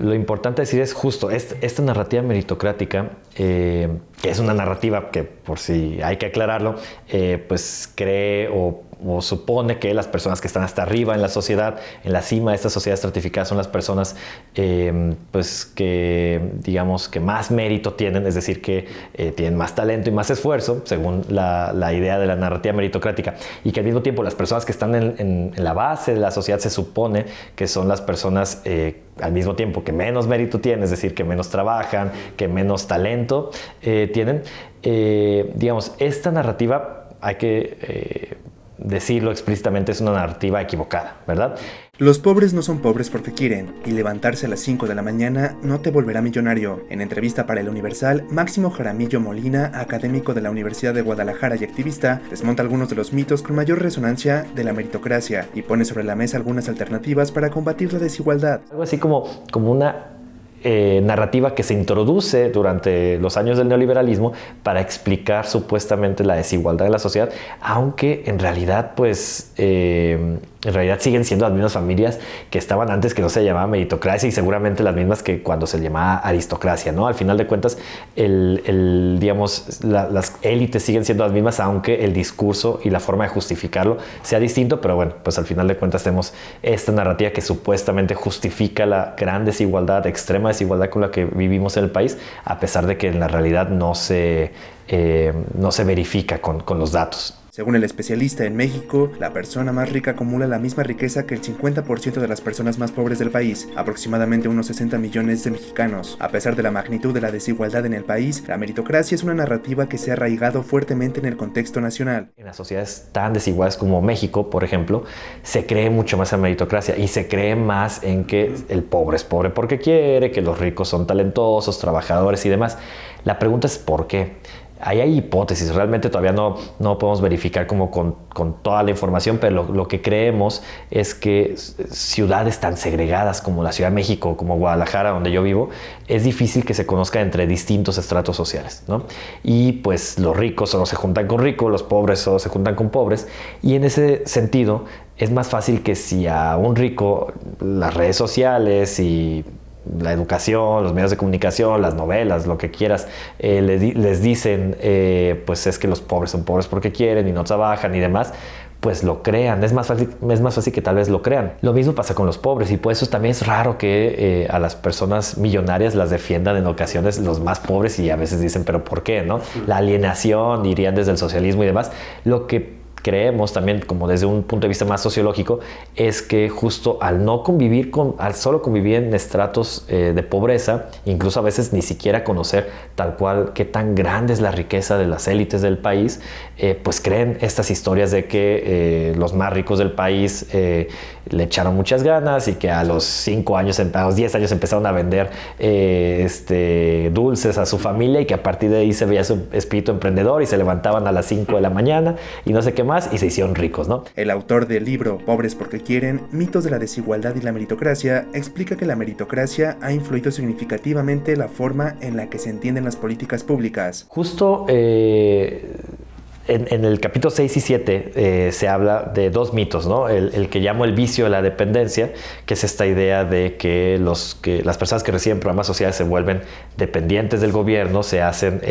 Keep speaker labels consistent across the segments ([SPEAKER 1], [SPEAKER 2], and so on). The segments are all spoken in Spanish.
[SPEAKER 1] lo importante decir es justo, esta narrativa meritocrática, que es una narrativa que, por si hay que aclararlo, pues cree o supone que las personas que están hasta arriba en la sociedad, en la cima de esta sociedad estratificada, son las personas pues que, digamos, que más mérito tienen, es decir, que tienen más talento y más esfuerzo, según la idea de la narrativa meritocrática, y que al mismo tiempo las personas que están en la base de la sociedad se supone que son las personas al mismo tiempo que menos mérito tienen, es decir, que menos trabajan, que menos talento tienen. Digamos, esta narrativa hay que decirlo explícitamente, es una narrativa equivocada, ¿verdad?
[SPEAKER 2] Los pobres no son pobres porque quieren, y levantarse a las 5 de la mañana no te volverá millonario. En entrevista para El Universal, Máximo Jaramillo Molina, académico de la Universidad de Guadalajara y activista, desmonta algunos de los mitos con mayor resonancia de la meritocracia y pone sobre la mesa algunas alternativas para combatir la desigualdad.
[SPEAKER 1] Algo así como una narrativa que se introduce durante los años del neoliberalismo para explicar supuestamente la desigualdad de la sociedad, aunque en realidad pues siguen siendo las mismas familias que estaban antes, que no se llamaba meritocracia, y seguramente las mismas que cuando se llamaba aristocracia, ¿no? Al final de cuentas, digamos, las élites siguen siendo las mismas, aunque el discurso y la forma de justificarlo sea distinto, pero bueno, pues al final de cuentas tenemos esta narrativa que supuestamente justifica la gran desigualdad, extrema desigualdad con la que vivimos en el país, a pesar de que en la realidad no se verifica con los datos.
[SPEAKER 2] Según el especialista, en México, la persona más rica acumula la misma riqueza que el 50% de las personas más pobres del país, aproximadamente unos 60 millones de mexicanos. A pesar de la magnitud de la desigualdad en el país, la meritocracia es una narrativa que se ha arraigado fuertemente en el contexto nacional.
[SPEAKER 1] En las sociedades tan desiguales como México, por ejemplo, se cree mucho más en meritocracia y se cree más en que el pobre es pobre porque quiere, que los ricos son talentosos, trabajadores y demás. La pregunta es ¿por qué? Ahí hay hipótesis, realmente todavía no podemos verificar como con toda la información, pero lo que creemos es que ciudades tan segregadas como la Ciudad de México, como Guadalajara, donde yo vivo, es difícil que se conozca entre distintos estratos sociales, ¿no? Y pues los ricos solo se juntan con ricos, los pobres solo se juntan con pobres, y en ese sentido es más fácil que si a un rico las redes sociales y la educación, los medios de comunicación, las novelas, lo que quieras, les dicen pues es que los pobres son pobres porque quieren y no trabajan y demás, pues lo crean, es más fácil que tal vez lo crean. Lo mismo pasa con los pobres, y por eso también es raro que a las personas millonarias las defiendan en ocasiones los más pobres, y a veces dicen, pero ¿por qué? ¿No? La alienación, dirían desde el socialismo y demás. Lo que creemos también, como desde un punto de vista más sociológico, es que justo al solo convivir en estratos de pobreza, incluso a veces ni siquiera conocer tal cual qué tan grande es la riqueza de las élites del país, pues creen estas historias de que los más ricos del país le echaron muchas ganas y que a los 5 años, a los 10 años empezaron a vender dulces a su familia, y que a partir de ahí se veía su espíritu emprendedor y se levantaban a las 5 de la mañana y no sé qué más, y se hicieron ricos, ¿no?
[SPEAKER 2] El autor del libro Pobres porque quieren, mitos de la desigualdad y la meritocracia, explica que la meritocracia ha influido significativamente la forma en la que se entienden las políticas públicas.
[SPEAKER 1] Justo en el capítulo 6 y 7 se habla de dos mitos, ¿no? El que llamo el vicio de la dependencia, que es esta idea de que las personas que reciben programas sociales se vuelven dependientes del gobierno, se hacen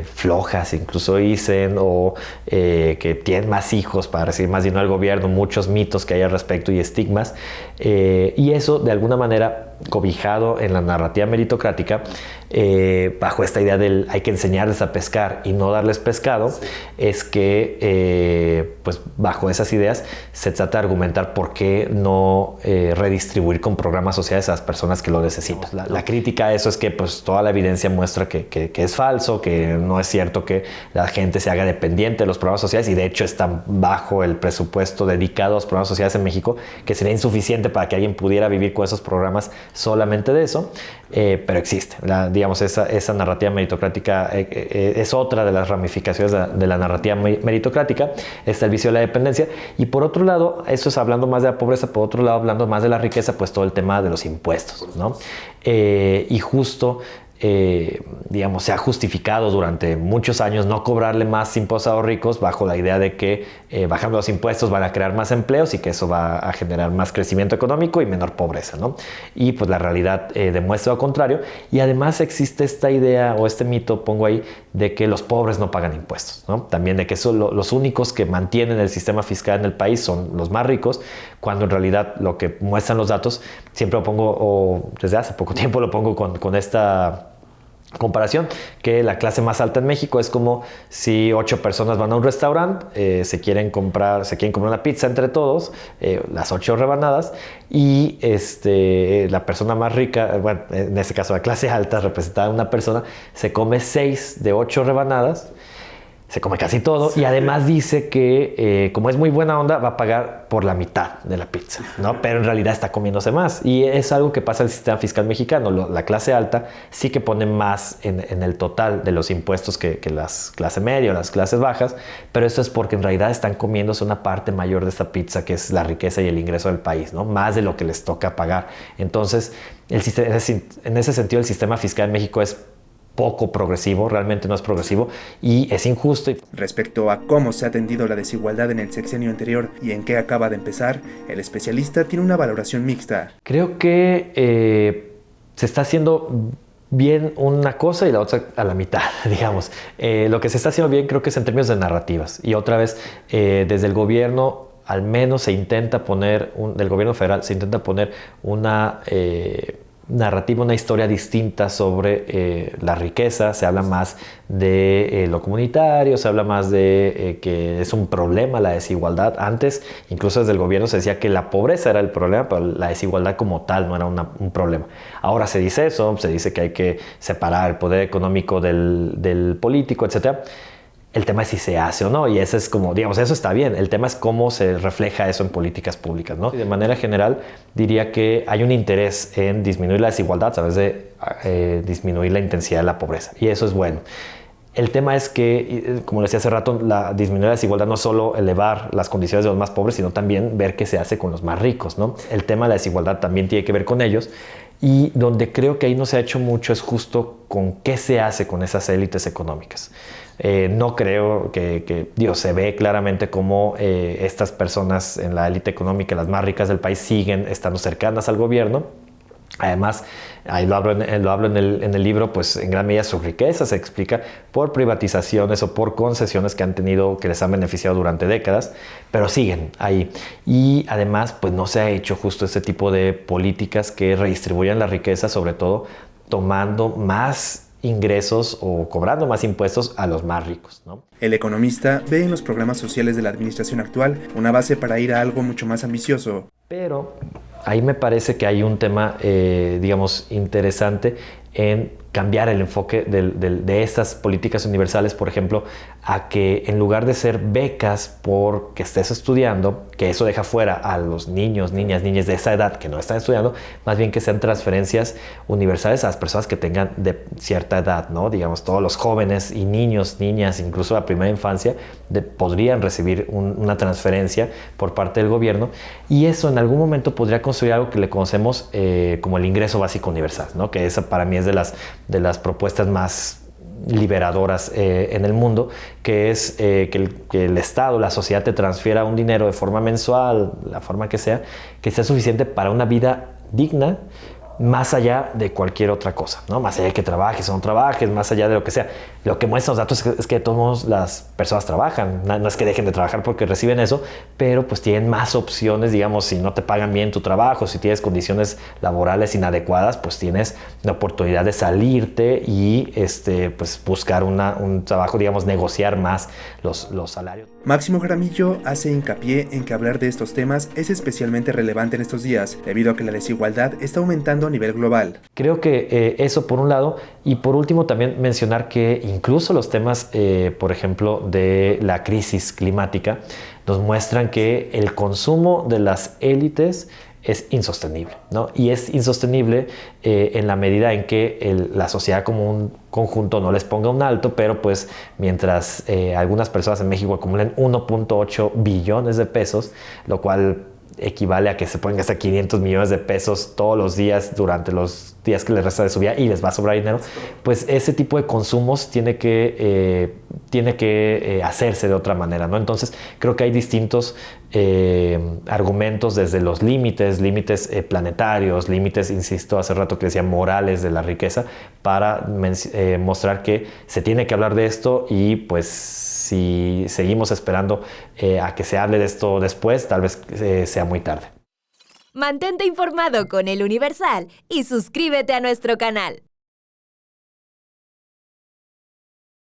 [SPEAKER 1] flojas, incluso dicen, o que tienen más hijos para recibir más dinero del gobierno, muchos mitos que hay al respecto y estigmas, y eso de alguna manera cobijado en la narrativa meritocrática, bajo esta idea del hay que enseñarles a pescar y no darles pescado, es que pues bajo esas ideas se trata de argumentar por qué no redistribuir con programas sociales a las personas que lo necesitan. La crítica a eso es que pues toda la evidencia muestra que es falso, que no es cierto que la gente se haga dependiente de los programas sociales, y de hecho están bajo el presupuesto dedicado a los programas sociales en México, que sería insuficiente para que alguien pudiera vivir con esos programas solamente de eso, pero existe. Digamos, esa narrativa meritocrática es otra de las ramificaciones de la narrativa meritocrática. Está el vicio de la dependencia, y por otro lado, eso es hablando más de la pobreza, por otro lado, hablando más de la riqueza, pues todo el tema de los impuestos, ¿no? Y justo digamos, se ha justificado durante muchos años no cobrarle más impuestos a los ricos bajo la idea de que bajando los impuestos van a crear más empleos y que eso va a generar más crecimiento económico y menor pobreza, ¿no? Y pues la realidad demuestra lo contrario. Y además existe esta idea o este mito, pongo ahí, de que los pobres no pagan impuestos, ¿no? También de que los únicos que mantienen el sistema fiscal en el país son los más ricos, cuando en realidad lo que muestran los datos, siempre lo pongo, o desde hace poco tiempo lo pongo con esta comparación, que la clase más alta en México es como si 8 personas van a un restaurante, se quieren comprar una pizza entre todos, las 8 rebanadas, y la persona más rica, bueno, en este caso la clase alta representada en una persona, se come 6 de 8 rebanadas, se come casi todo, y además dice que como es muy buena onda va a pagar por la mitad de la pizza, ¿no? Pero en realidad está comiéndose más, y es algo que pasa en el sistema fiscal mexicano. La clase alta sí que pone más en el total de los impuestos que las clase media o las clases bajas, pero esto es porque en realidad están comiéndose una parte mayor de esta pizza, que es la riqueza y el ingreso del país, ¿no? Más de lo que les toca pagar. Entonces, en ese sentido, el sistema fiscal en México es poco progresivo, realmente no es progresivo y es injusto.
[SPEAKER 2] Respecto a cómo se ha atendido la desigualdad en el sexenio anterior y en qué acaba de empezar, el especialista tiene una valoración mixta.
[SPEAKER 1] Creo que se está haciendo bien una cosa y la otra a la mitad, digamos. Lo que se está haciendo bien creo que es en términos de narrativas, y otra vez desde el gobierno al menos se intenta poner, del gobierno federal se intenta poner una narrativa, una historia distinta sobre la riqueza. Se habla más de lo comunitario, se habla más de que es un problema la desigualdad. Antes, incluso desde el gobierno se decía que la pobreza era el problema, pero la desigualdad como tal no era un problema. Ahora se dice eso, se dice que hay que separar el poder económico del político, etc. El tema es si se hace o no, y eso es como, digamos, eso está bien. El tema es cómo se refleja eso en políticas públicas, ¿no? Y de manera general, diría que hay un interés en disminuir la desigualdad a través de disminuir la intensidad de la pobreza, y eso es bueno. El tema es que, como decía hace rato, disminuir la desigualdad no es solo elevar las condiciones de los más pobres, sino también ver qué se hace con los más ricos, ¿no? El tema de la desigualdad también tiene que ver con ellos, y donde creo que ahí no se ha hecho mucho es justo con qué se hace con esas élites económicas. No creo que se ve claramente cómo estas personas en la élite económica, las más ricas del país, siguen estando cercanas al gobierno. Además, ahí lo hablo en el libro, pues en gran medida su riqueza se explica por privatizaciones o por concesiones que han tenido, que les han beneficiado durante décadas, pero siguen ahí. Y además, pues no se ha hecho justo ese tipo de políticas que redistribuyan la riqueza, sobre todo tomando más ingresos o cobrando más impuestos a los más ricos, ¿no?
[SPEAKER 2] El economista ve en los programas sociales de la administración actual una base para ir a algo mucho más ambicioso.
[SPEAKER 1] Pero ahí me parece que hay un tema, digamos, interesante en cambiar el enfoque de estas políticas universales, por ejemplo, a que en lugar de ser becas porque estés estudiando, que eso deja fuera a los niños, niñas de esa edad que no están estudiando, más bien que sean transferencias universales a las personas que tengan de cierta edad, ¿no? Digamos, todos los jóvenes y niños, niñas, incluso la primera infancia, podrían recibir una transferencia por parte del gobierno, y eso en algún momento podría construir algo que le conocemos como el ingreso básico universal, ¿no? Que esa para mí es de las propuestas más liberadoras en el mundo, que es que el Estado, la sociedad te transfiera un dinero de forma mensual, la forma que sea suficiente para una vida digna, más allá de cualquier otra cosa, ¿no? Más allá de que trabajes o no trabajes, más allá de lo que sea. Lo que muestran los datos es que de todos modos las personas trabajan, no es que dejen de trabajar porque reciben eso, pero pues tienen más opciones, digamos, si no te pagan bien tu trabajo, si tienes condiciones laborales inadecuadas, pues tienes la oportunidad de salirte y pues buscar un trabajo, digamos, negociar más los salarios.
[SPEAKER 2] Máximo Jaramillo hace hincapié en que hablar de estos temas es especialmente relevante en estos días, debido a que la desigualdad está aumentando a nivel global.
[SPEAKER 1] Creo que eso por un lado, y por último también mencionar que incluso los temas, por ejemplo, de la crisis climática, nos muestran que el consumo de las élites es insostenible, ¿no? Y es insostenible en la medida en que la sociedad como un conjunto no les ponga un alto, pero pues mientras algunas personas en México acumulen 1.8 billones de pesos, lo cual equivale a que se pueden gastar 500 millones de pesos todos los días durante los días que les resta de su vida y les va a sobrar dinero, pues ese tipo de consumos tiene que hacerse de otra manera, ¿no? Entonces creo que hay distintos argumentos, desde los límites planetarios, límites, insisto, hace rato que decía morales de la riqueza, para mostrar que se tiene que hablar de esto, y pues si seguimos esperando a que se hable de esto después, tal vez sea muy tarde.
[SPEAKER 3] Mantente informado con El Universal y suscríbete a nuestro canal.